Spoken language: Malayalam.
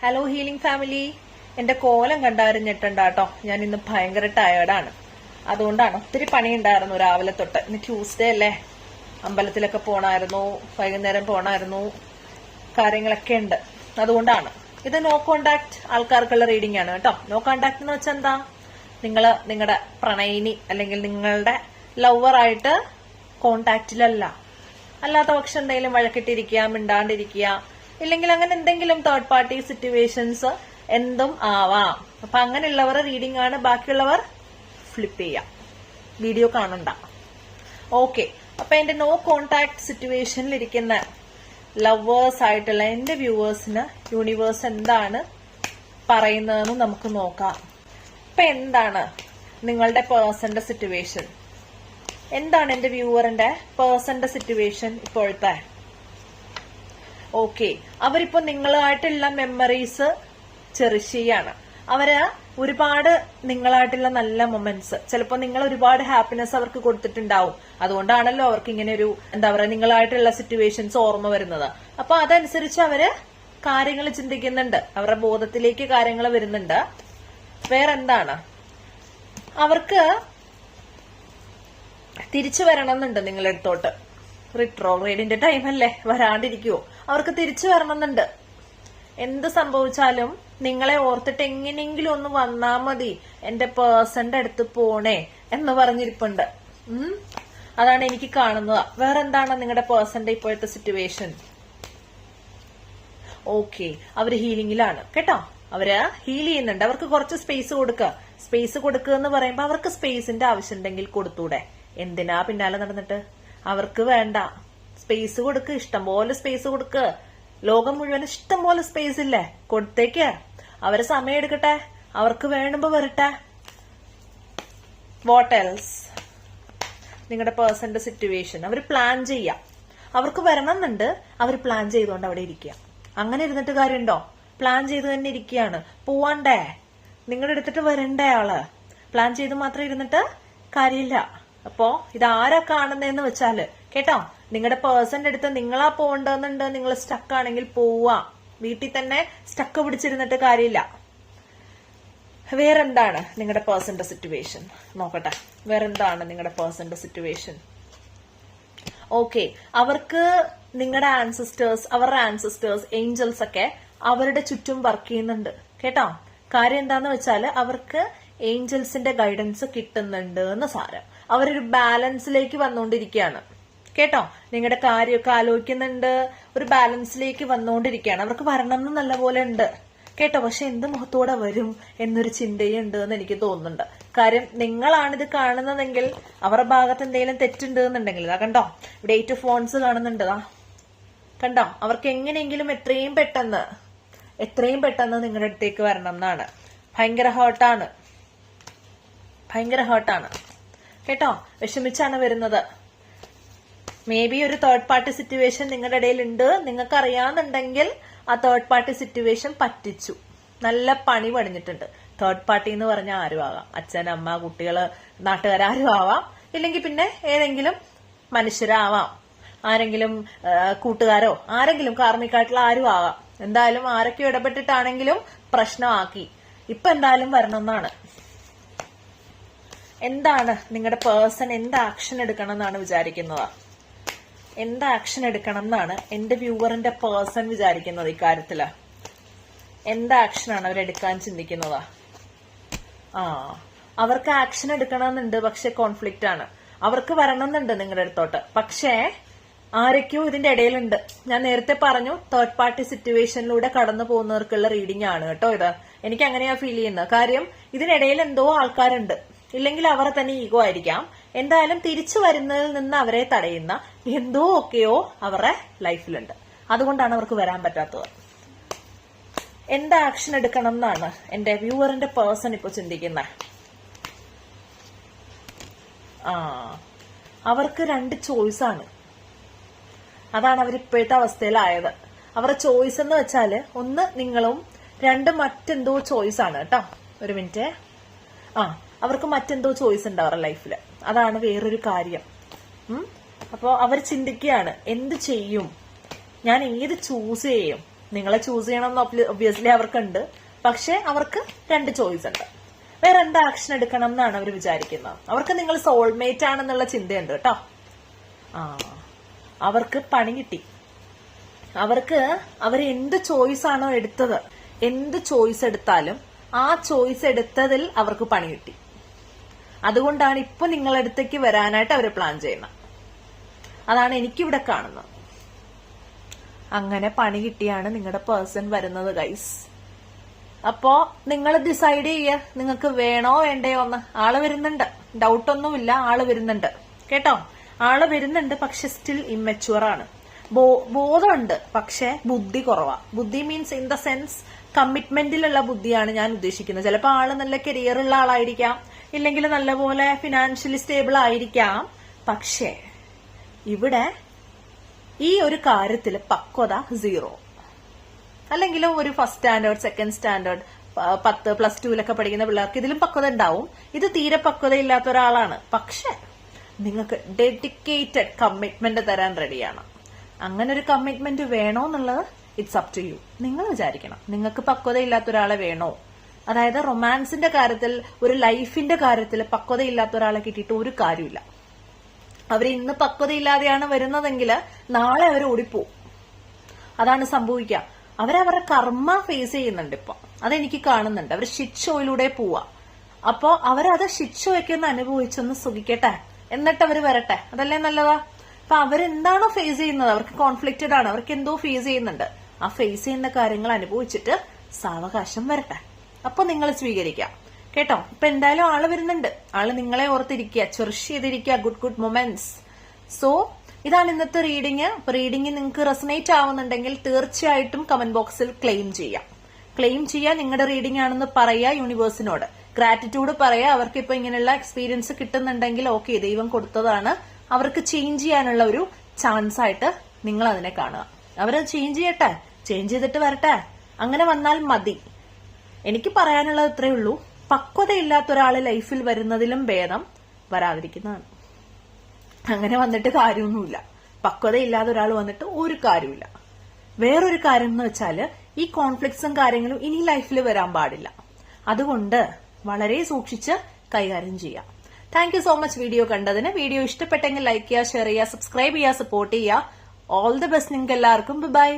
Hello healing family. എന്റെ കോലം കണ്ടറിഞ്ഞിട്ടുണ്ട് കേട്ടോ. ഞാൻ ഇന്ന് ഭയങ്കര ടയേർഡാണ്. അതുകൊണ്ടാണ് ഒത്തിരി പണിയുണ്ടായിരുന്നു രാവിലെ തൊട്ട്. ഇന്ന് ട്യൂസ്ഡേ അല്ലേ, അമ്പലത്തിലൊക്കെ പോണായിരുന്നു, വൈകുന്നേരം പോണായിരുന്നു, കാര്യങ്ങളൊക്കെ ഉണ്ട്. അതുകൊണ്ടാണ് ഇത് നോ കോണ്ടാക്ട് ആൾക്കാർക്കുള്ള റീഡിംഗ് ആണ് കേട്ടോ. നോ കോണ്ടാക്ട് എന്ന് വെച്ചാൽ എന്താ, നിങ്ങളുടെ പ്രണയിനി അല്ലെങ്കിൽ നിങ്ങളുടെ ലവറായിട്ട് കോണ്ടാക്റ്റിലല്ല. അല്ലാത്ത പക്ഷം എന്തെങ്കിലും വഴക്കിട്ടിരിക്കുക, മിണ്ടാണ്ടിരിക്കുക, ഇല്ലെങ്കിൽ അങ്ങനെ എന്തെങ്കിലും തേർഡ് പാർട്ടി സിറ്റുവേഷൻസ് എന്തും ആവാം. അപ്പൊ അങ്ങനെയുള്ളവർ റീഡിംഗ് ആണ്. ബാക്കിയുള്ളവർ ഫ്ലിപ്പ് ചെയ്യാം, വീഡിയോ കാണണ്ട. ഓക്കെ, അപ്പൊ എന്റെ നോ കോണ്ടാക്ട് സിറ്റുവേഷനിൽ ഇരിക്കുന്ന ലവേഴ്സ് ആയിട്ടുള്ള എന്റെ വ്യൂവേഴ്സിന് യൂണിവേഴ്സ് എന്താണ് പറയുന്നതെന്ന് നമുക്ക് നോക്കാം. ഇപ്പൊ എന്താണ് നിങ്ങളുടെ പേഴ്സന്റെ സിറ്റുവേഷൻ? എന്താണ് എന്റെ വ്യൂവറിന്റെ പേഴ്സന്റെ സിറ്റുവേഷൻ ഇപ്പോഴത്തെ? ഓക്കെ, അവരിപ്പോ നിങ്ങളായിട്ടുള്ള മെമ്മറീസ് ചെറിഷ് ചെയ്യാണ്. അവര് ഒരുപാട് നിങ്ങളായിട്ടുള്ള നല്ല മൊമെന്റ്സ്, ചിലപ്പോ നിങ്ങൾ ഒരുപാട് ഹാപ്പിനെസ് അവർക്ക് കൊടുത്തിട്ടുണ്ടാവും. അതുകൊണ്ടാണല്ലോ അവർക്ക് ഇങ്ങനെ ഒരു എന്താ പറയാ നിങ്ങളായിട്ടുള്ള സിറ്റുവേഷൻസ് ഓർമ്മ വരുന്നത്. അപ്പൊ അതനുസരിച്ച് അവര് കാര്യങ്ങൾ ചിന്തിക്കുന്നുണ്ട്, അവരുടെ ബോധത്തിലേക്ക് കാര്യങ്ങൾ വരുന്നുണ്ട്. വേറെന്താണ്, അവർക്ക് തിരിച്ചു വരണമെന്നുണ്ട് നിങ്ങളുടെ അടുത്തോട്ട്. റിട്രോഗ്രേഡിന്റെ ടൈം അല്ലേ, വരാണ്ടിരിക്കുവോ? അവർക്ക് തിരിച്ചു വരണമെന്നുണ്ട്. എന്ത് സംഭവിച്ചാലും നിങ്ങളെ ഓർത്തിട്ട് എങ്ങനെയെങ്കിലും ഒന്ന് വന്നാ മതി, എന്റെ പേഴ്സന്റെ അടുത്ത് പോണേ എന്ന് പറഞ്ഞിരിപ്പുണ്ട്. അതാണ് എനിക്ക് കാണുന്നത്. വേറെന്താണ് നിങ്ങളുടെ പേഴ്സന്റെ ഇപ്പോഴത്തെ സിറ്റുവേഷൻ? ഓക്കെ, അവര് ഹീലിംഗിലാണ് കേട്ടോ. അവര് ഹീൽ ചെയ്യുന്നുണ്ട്. അവർക്ക് കുറച്ച് സ്പേസ് കൊടുക്കുക. സ്പേസ് കൊടുക്കുക എന്ന് പറയുമ്പോ അവർക്ക് സ്പേസിന്റെ ആവശ്യം ഉണ്ടെങ്കിൽ കൊടുത്തൂടെ? എന്തിനാ പിന്നാലെ നടന്നിട്ട്? അവർക്ക് വേണ്ട, സ്പേസ് കൊടുക്ക്, ഇഷ്ടംപോലെ സ്പേസ് കൊടുക്ക്. ലോകം മുഴുവൻ ഇഷ്ടംപോലെ സ്പേസ് ഇല്ലേ, കൊടുത്തേക്ക്. അവര് സമയം എടുക്കട്ടെ, അവർക്ക് വേണ്ടുമ്പോ വരട്ടെ. What else? നിങ്ങളുടെ പേഴ്സന്റെ സിറ്റുവേഷൻ അവർ പ്ലാൻ ചെയ്യാം. അവർക്ക് വരണമെന്നുണ്ട്, അവർ പ്ലാൻ ചെയ്തുകൊണ്ട് അവിടെ ഇരിക്കുക. അങ്ങനെ ഇരുന്നിട്ട് കാര്യമുണ്ടോ? പ്ലാൻ ചെയ്ത് തന്നെ ഇരിക്കുകയാണ്. പോവാണ്ടേ? നിങ്ങളുടെ അടുത്തിട്ട് വരണ്ടേ ആള്? പ്ലാൻ ചെയ്ത് മാത്രം ഇരുന്നിട്ട് കാര്യമില്ല. അപ്പോ ഇതാരാ കാണുന്നതെന്ന് വെച്ചാല് കേട്ടോ, നിങ്ങളുടെ പേഴ്സന്റെ അടുത്ത് നിങ്ങളാ പോകണ്ടെന്നുണ്ട്. നിങ്ങൾ സ്റ്റക്ക് ആണെങ്കിൽ പോവാ. വീട്ടിൽ തന്നെ സ്റ്റക്ക് പിടിച്ചിരുന്നിട്ട് കാര്യമില്ല. വേറെന്താണ് നിങ്ങളുടെ പേഴ്സന്റെ സിറ്റുവേഷൻ നോക്കട്ടെ. വേറെന്താണ് നിങ്ങളുടെ പേഴ്സന്റെ സിറ്റുവേഷൻ? ഓക്കെ, അവർക്ക് നിങ്ങളുടെ അവരുടെ ആൻസിസ്റ്റേഴ്സ് ഏഞ്ചൽസ് ഒക്കെ അവരുടെ ചുറ്റും വർക്ക് ചെയ്യുന്നുണ്ട് കേട്ടോ. കാര്യം എന്താന്ന് വെച്ചാല് അവർക്ക് ഏഞ്ചൽസിന്റെ ഗൈഡൻസ് കിട്ടുന്നുണ്ട് എന്ന് സാരം. അവരൊരു ബാലൻസിലേക്ക് വന്നുകൊണ്ടിരിക്കുകയാണ് കേട്ടോ. നിങ്ങളുടെ കാര്യമൊക്കെ ആലോചിക്കുന്നുണ്ട്, ഒരു ബാലൻസിലേക്ക് വന്നുകൊണ്ടിരിക്കുകയാണ്. അവർക്ക് വരണം എന്ന് നല്ല പോലെ ഉണ്ട് കേട്ടോ. പക്ഷെ എന്ത് മുഖത്തോടെ വരും എന്നൊരു ചിന്തയുണ്ട് എന്ന് എനിക്ക് തോന്നുന്നുണ്ട്. കാര്യം നിങ്ങളാണിത് കാണുന്നതെങ്കിൽ അവരുടെ ഭാഗത്ത് എന്തെങ്കിലും തെറ്റുണ്ട് എന്നുണ്ടെങ്കിൽ ഇതാ കണ്ടോ, ഇവിടെ 8 ഓഫ് വാൻഡ്സ് കാണുന്നുണ്ട്. കണ്ടോ, അവർക്ക് എങ്ങനെയെങ്കിലും എത്രയും പെട്ടെന്ന് നിങ്ങളുടെ അടുത്തേക്ക് വരണം എന്നാണ്. ഭയങ്കര ഹേർട്ടാണ് കേട്ടോ. വിഷമിച്ചാണ് വരുന്നത്. മേ ബി ഒരു തേർഡ് പാർട്ടി സിറ്റുവേഷൻ നിങ്ങളുടെ ഇടയിൽ ഉണ്ട്. നിങ്ങൾക്ക് അറിയാന്നുണ്ടെങ്കിൽ ആ തേർഡ് പാർട്ടി സിറ്റുവേഷൻ പറ്റിച്ചു, നല്ല പണി പണിഞ്ഞിട്ടുണ്ട്. തേർഡ് പാർട്ടി എന്ന് പറഞ്ഞാൽ ആരും ആകാം, അച്ഛൻ, അമ്മ, കുട്ടികള്, നാട്ടുകാരും ആവാം. ഇല്ലെങ്കിൽ പിന്നെ ഏതെങ്കിലും മനുഷ്യരാവാം, ആരെങ്കിലും കൂട്ടുകാരോ, ആരെങ്കിലും കാർമികായിട്ടുള്ള ആരും ആകാം. എന്തായാലും ആരൊക്കെ ഇടപെട്ടിട്ടാണെങ്കിലും പ്രശ്നമാക്കി. ഇപ്പൊ എന്തായാലും വരണമെന്നാണ്. എന്താണ് നിങ്ങളുടെ പേഴ്സൺ എന്ത് ആക്ഷൻ എടുക്കണം എന്നാണ് വിചാരിക്കുന്നത്? എന്ത് ആക്ഷൻ എടുക്കണം എന്നാണ് എന്റെ വ്യൂവറിന്റെ പേഴ്സൺ വിചാരിക്കുന്നത്? ഇക്കാര്യത്തില് എന്ത് ആക്ഷനാണ് അവരെടുക്കാൻ ചിന്തിക്കുന്നത്? അവർക്ക് ആക്ഷൻ എടുക്കണമെന്നുണ്ട്, പക്ഷെ കോൺഫ്ലിക്റ്റ് ആണ്. അവർക്ക് വരണമെന്നുണ്ട് നിങ്ങളുടെ അടുത്തോട്ട്, പക്ഷേ ആരൊക്കെയോ ഇതിന്റെ ഇടയിലുണ്ട്. ഞാൻ നേരത്തെ പറഞ്ഞു, തേർഡ് പാർട്ടി സിറ്റുവേഷനിലൂടെ കടന്നു പോകുന്നവർക്കുള്ള റീഡിംഗ് ആണ് കേട്ടോ ഇത്. എനിക്ക് അങ്ങനെയാ ഫീൽ ചെയ്യുന്നത്. കാര്യം ഇതിനിടയിൽ എന്തോ ആൾക്കാരുണ്ട്, ഇല്ലെങ്കിൽ അവർ തന്നെ ഈഗോ ആയിരിക്കാം. എന്തായാലും തിരിച്ചു വരുന്നതിൽ നിന്ന് അവരെ തടയുന്ന എന്തോ ഒക്കെയോ അവരുടെ ലൈഫിലുണ്ട്. അതുകൊണ്ടാണ് അവർക്ക് വരാൻ പറ്റാത്തത്. എന്ത് ആക്ഷൻ എടുക്കണം എന്നാണ് എന്റെ വ്യൂവറിന്റെ പേഴ്സൺ ഇപ്പൊ ചിന്തിക്കുന്നത്? അവർക്ക് 2 ചോയ്സാണ്. അതാണ് അവരിപ്പോഴത്തെ അവസ്ഥയിലായത്. അവരുടെ ചോയ്സ് എന്ന് വെച്ചാല് ഒന്ന് നിങ്ങളും, 2 മറ്റെന്തോ ചോയ്സ് ആണ് കേട്ടോ. ഒരു മിനിറ്റ്. അവർക്ക് മറ്റെന്തോ ചോയ്സ് ഉണ്ട് അവരുടെ ലൈഫില്. അതാണ് വേറൊരു കാര്യം. അപ്പോ അവർ ചിന്തിക്കുകയാണ്, എന്ത് ചെയ്യും, ഞാൻ ഏത് ചൂസ് ചെയ്യും, നിങ്ങളെ ചൂസ് ചെയ്യണം എന്ന് ഒബ്വിയസ്ലി അവർക്കുണ്ട്. പക്ഷെ അവർക്ക് 2 ചോയ്സ് ഉണ്ട്. വേറെ എന്ത് ആക്ഷൻ എടുക്കണം എന്നാണ് അവർ വിചാരിക്കുന്നത്. അവർക്ക് നിങ്ങൾ സോൾമേറ്റ് ആണെന്നുള്ള ചിന്തയുണ്ട് കേട്ടോ. അവർക്ക് പണി കിട്ടി. അവർ എന്ത് ചോയ്സ് ആണോ എടുത്തത്, എന്ത് ചോയ്സ് എടുത്താലും ആ ചോയ്സ് എടുത്തതിൽ അവർക്ക് പണി കിട്ടി. അതുകൊണ്ടാണ് ഇപ്പൊ നിങ്ങളുടെ അടുത്തേക്ക് വരാനായിട്ട് അവർ പ്ലാൻ ചെയ്യുന്നത്. അതാണ് എനിക്കിവിടെ കാണുന്നത്. അങ്ങനെ പണി കിട്ടിയാണ് നിങ്ങളുടെ പേഴ്സൺ വരുന്നത് ഗൈസ്. അപ്പോ നിങ്ങൾ ഡിസൈഡ് ചെയ്യുക, നിങ്ങൾക്ക് വേണോ വേണ്ടയോ എന്ന്. ആള് വരുന്നുണ്ട്, ഡൗട്ടൊന്നുമില്ല, ആള് വരുന്നുണ്ട് കേട്ടോ. ആള് വരുന്നുണ്ട്, പക്ഷെ സ്റ്റിൽ ഇമ്മച്യൂർ ആണ്. ബോധമുണ്ട്, പക്ഷെ ബുദ്ധി കുറവാ. ബുദ്ധി മീൻസ് ഇൻ ദ സെൻസ് കമ്മിറ്റ്മെന്റിലുള്ള ബുദ്ധിയാണ് ഞാൻ ഉദ്ദേശിക്കുന്നത്. ചിലപ്പോൾ ആള് നല്ല കരിയറുള്ള ആളായിരിക്കാം, ഇല്ലെങ്കിൽ നല്ലപോലെ ഫിനാൻഷ്യലി സ്റ്റേബിൾ ആയിരിക്കാം. പക്ഷേ ഇവിടെ ഈ ഒരു കാര്യത്തിൽ പക്വത 0. അല്ലെങ്കിൽ ഒരു ഫസ്റ്റ് സ്റ്റാൻഡേർഡ്, സെക്കൻഡ് സ്റ്റാൻഡേർഡ്, 10 +2 പഠിക്കുന്ന പിള്ളേർക്ക് ഇതിലും പക്വത ഉണ്ടാവും. ഇത് തീരെ പക്വതയില്ലാത്ത ഒരാളാണ്. പക്ഷെ നിങ്ങൾക്ക് ഡെഡിക്കേറ്റഡ് കമ്മിറ്റ്മെന്റ് തരാൻ റെഡിയാണ്. അങ്ങനെ ഒരു കമ്മിറ്റ്മെന്റ് വേണോ എന്നുള്ളത് ഇറ്റ്സ് അപ് ടു യു. നിങ്ങൾ വിചാരിക്കണം, നിങ്ങൾക്ക് പക്വതയില്ലാത്ത ഒരാളെ വേണോ. അതായത് റൊമാൻസിന്റെ കാര്യത്തിൽ, ഒരു ലൈഫിന്റെ കാര്യത്തിൽ പക്വതയില്ലാത്ത ഒരാളെ കിട്ടിയിട്ട് ഒരു കാര്യമില്ല. അവർ ഇന്ന് പക്വതയില്ലാതെയാണ് വരുന്നതെങ്കിൽ നാളെ അവർ ഓടിപ്പോവും. അതാണ് സംഭവിക്കുക. അവരവരുടെ കർമ്മ ഫേസ് ചെയ്യുന്നുണ്ട് ഇപ്പൊ. അതെനിക്ക് കാണുന്നുണ്ട്. അവർ ഷിറ്റ് ഷോയിലൂടെ പോവാ. അപ്പോ അവരത് ഷിറ്റ് ഷോയൊക്കെ ഒന്ന് അനുഭവിച്ചൊന്ന് സുഖിക്കട്ടെ, എന്നിട്ട് അവർ വരട്ടെ. അതല്ലേ നല്ലതാ. അപ്പൊ അവരെന്താണോ ഫേസ് ചെയ്യുന്നത്, അവർക്ക് കോൺഫ്ലിക്റ്റഡ് ആണ്, അവർക്ക് എന്തോ ഫേസ് ചെയ്യുന്നുണ്ട്. ആ ഫേസ് ചെയ്യുന്ന കാര്യങ്ങൾ അനുഭവിച്ചിട്ട് സാവകാശം വരട്ടെ. അപ്പൊ നിങ്ങൾ സ്വീകരിക്കാം കേട്ടോ. ഇപ്പൊ എന്തായാലും ആള് വരുന്നുണ്ട്. ആള് നിങ്ങളെ ഓർത്തിരിക്കുക, ചെറിഷ് ചെയ്തിരിക്കുക, ഗുഡ് മൊമെന്റ്സ്. സോ ഇതാണ് ഇന്നത്തെ റീഡിങ്. അപ്പൊ റീഡിങ് നിങ്ങൾക്ക് റെസനേറ്റ് ആവുന്നുണ്ടെങ്കിൽ തീർച്ചയായിട്ടും കമന്റ് ബോക്സിൽ ക്ലെയിം ചെയ്യാം. നിങ്ങളുടെ റീഡിംഗ് ആണെന്ന് പറയാ യൂണിവേഴ്സിനോട്. ഗ്രാറ്റിറ്റ്യൂഡ് പറയാ. അവർക്ക് ഇപ്പൊ ഇങ്ങനെയുള്ള എക്സ്പീരിയൻസ് കിട്ടുന്നുണ്ടെങ്കിൽ ഓക്കെ, ദൈവം കൊടുത്തതാണ്. അവർക്ക് ചേഞ്ച് ചെയ്യാനുള്ള ഒരു ചാൻസ് ആയിട്ട് നിങ്ങൾ അതിനെ കാണുക. അവരത് ചേഞ്ച് ചെയ്യട്ടെ, ചേഞ്ച് ചെയ്തിട്ട് വരട്ടെ. അങ്ങനെ വന്നാൽ മതി. എനിക്ക് പറയാനുള്ളത് ഇത്രയേ ഉള്ളൂ. പക്വതയില്ലാത്ത ഒരാള് ലൈഫിൽ വരുന്നതിലും ഭേദം വരാതിരിക്കുന്നതാണ്. അങ്ങനെ വന്നിട്ട് കാര്യമൊന്നുമില്ല. പക്വതയില്ലാതെ ഒരാൾ വന്നിട്ട് ഒരു കാര്യമില്ല. വേറൊരു കാര്യം എന്ന് വെച്ചാല് ഈ കോൺഫ്ലിക്ട്സും കാര്യങ്ങളും ഇനി ലൈഫിൽ വരാൻ പാടില്ല. അതുകൊണ്ട് വളരെ സൂക്ഷിച്ച് കൈകാര്യം ചെയ്യാം. Thank you so much video കണ്ടതിന്. വീഡിയോ ഇഷ്ടപ്പെട്ടെങ്കിൽ ലൈക്ക് ചെയ്യുക, ഷെയർ ചെയ്യുക, സബ്സ്ക്രൈബ് ചെയ്യുക, സപ്പോർട്ട് ചെയ്യുക. ഓൾ ദി ബെസ്റ്റ് നിങ്ങൾക്ക് എല്ലാവർക്കും. ബൈ.